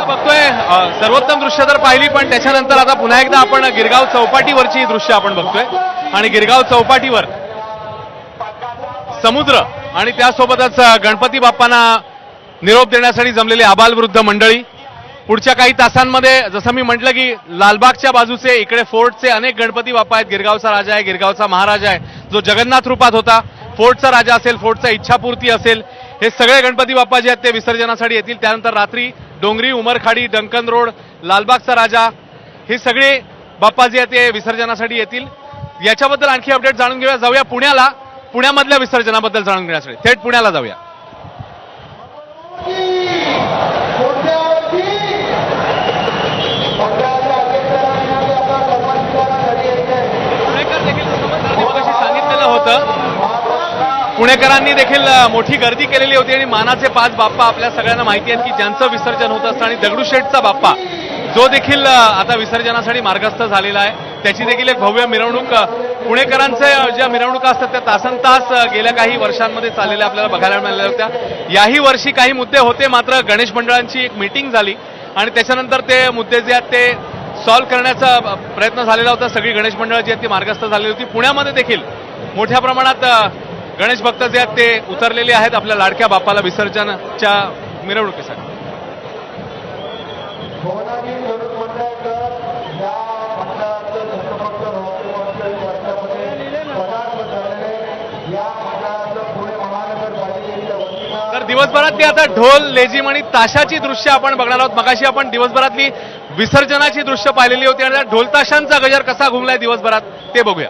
बघतोय सर्वोत्तम दृश्य तर पाहिली, पण त्याच्यानंतर आता पुन्हा एकदा आपण गिरगाव चौपाटीवरची दृश्य आपण बघतोय आणि गिरगाव चौपाटीवर समुद्र आणि त्यासोबतच गणपती बाप्पांना निरोप देण्यासाठी जमलेली आबालवृद्ध मंडळी पुढच्या काही तासांमध्ये, जसं मी म्हटलं की लालबागच्या बाजूचे इकडे फोर्टचे अनेक गणपती बाप्पा आहेत. गिरगावचा राजा आहे, गिरगावचा महाराजा आहे जो जगन्नाथ रूपात होता, फोर्टचा राजा असेल, फोर्टचा इच्छापूर्ती असेल, हे सगळे गणपती बाप्पा जे आहेत ते विसर्जनासाठी येतील. त्यानंतर रात्री डोंगरी, उमरखाडी, डंकन रोड, लालबागचा राजा हे सगळे बाप्पा जे आहेत ते विसर्जनासाठी येतील. याच्याबद्दल आणखी अपडेट जाणून घेऊया. जाऊया पुण्याला, पुण्यामधल्या विसर्जनाबद्दल जाणून घेण्यासाठी थेट पुण्याला जाऊया. सांगितलेलं होतं, पुणेकरांनी देखील मोठी गर्दी केलेली होती आणि मानाचे 5 बाप्पा आपल्या सगळ्यांना माहिती आहेत की ज्यांचं विसर्जन होत असतं, आणि दगडूशेठचा बाप्पा जो देखील आता विसर्जनासाठी मार्गस्थ झालेला आहे, त्याची देखील एक भव्य मिरवणूक, पुणेकरांचे ज्या मिरवणुका असतात त्या तासनतास गेल्या काही वर्षांमध्ये चाललेल्या आपल्याला बघायला मिळाल्या होत्या. याही वर्षी काही मुद्दे होते, मात्र गणेश मंडळांची एक मीटिंग झाली आणि त्याच्यानंतर ते मुद्दे जे आहेत ते सॉल्व्ह करण्याचा प्रयत्न झालेला होता. सगळी गणेश मंडळ जी आहेत ती मार्गस्थ झालेली होती. पुण्यामध्ये देखील मोठ्या प्रमाणात गणेश भक्त जे आहेत ते उतरलेले आहेत आपल्या लाडक्या बाप्पाला विसर्जनाच्या मिरवणुकीसाठी. तर दिवसभरातली आता ढोल, लेझिम आणि ताशाची दृश्य आपण बघणार आहोत. मगाशी आपण दिवसभरातली विसर्जनाची दृश्य पाहिलेली होती आणि ढोल ताशांचा गजर कसा घुमलाय दिवसभरात ते बघूया.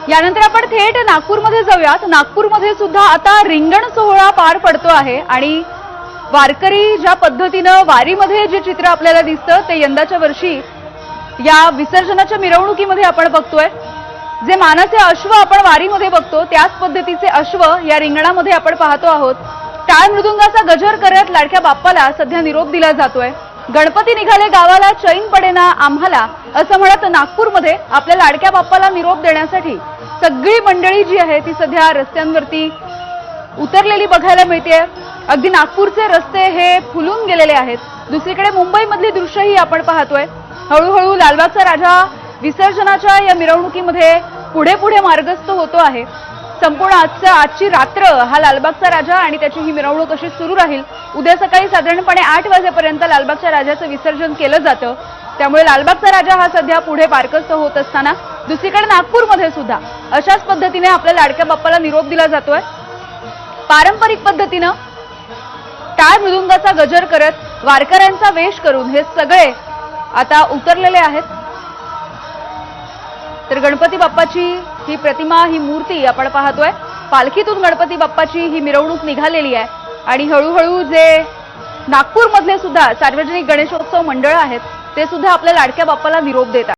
यानंतर आपण थेट नागपूरमध्ये जाऊयात. नागपूरमध्ये सुद्धा आता रिंगण सोहळा पार पडतो आहे आणि वारकरी ज्या पद्धतीनं वारीमध्ये जे चित्र आपल्याला दिसतं ते यंदाच्या वर्षी या विसर्जनाच्या मिरवणुकीमध्ये आपण बघतोय. जे मानाचे अश्व आपण वारीमध्ये बघतो त्याच पद्धतीचे अश्व या रिंगणामध्ये आपण पाहतो आहोत. टाळ मृदुंगाचा गजर करत लाडक्या बाप्पाला सध्या निरोप दिला जातोय. गणपती निघाले गावाला, चैन पडेना आम्हाला, असं म्हणत नागपूरमध्ये आपल्या लाडक्या बाप्पाला निरोप देण्यासाठी सगळी मंडळी जी आहे ती सध्या रस्त्यांवरती उतरलेली बघायला मिळते. अगदी नागपूरचे रस्ते हे फुलून गेलेले आहेत. दुसरीकडे मुंबईमधली दृश्यही आपण पाहतोय. हळूहळू लालबागचा राजा विसर्जनाच्या या मिरवणुकीमध्ये पुढे पुढे मार्गस्थ होतो आहे. संपूर्ण आजची रात्र हा लालबागचा राजा आणि त्याची ही मिरवणूक अशी सुरू राहील. उद्या सकाळी साधारणपणे 8 वाजेपर्यंत लालबागच्या राजाचं विसर्जन केलं जातं. त्यामुळे लालबागचा राजा हा सध्या पुढे मार्गस्थ होत असताना दुसरीकडे नागपूरमध्ये सुद्धा अशाच पद्धतीने आपल्या लाडक्या बाप्पाला निरोप दिला जातोय. पारंपरिक पद्धतीनं टाळ मृदुंगाचा गजर करत वारकऱ्यांचा वेश करून हे सगळे आता उतरलेले आहेत. तर गणपती बाप्पाची ही प्रतिमा, ही मूर्ती आपण पाहतोय पालखीतून गणपती बाप्पाची ही मिरवणूक निघालेली आहे आणि हळूहळू जे नागपूरमधले सुद्धा सार्वजनिक गणेशोत्सव मंडळ आहेत ते सुद्धा आपल्या लाडक्या बाप्पाला निरोप देतात.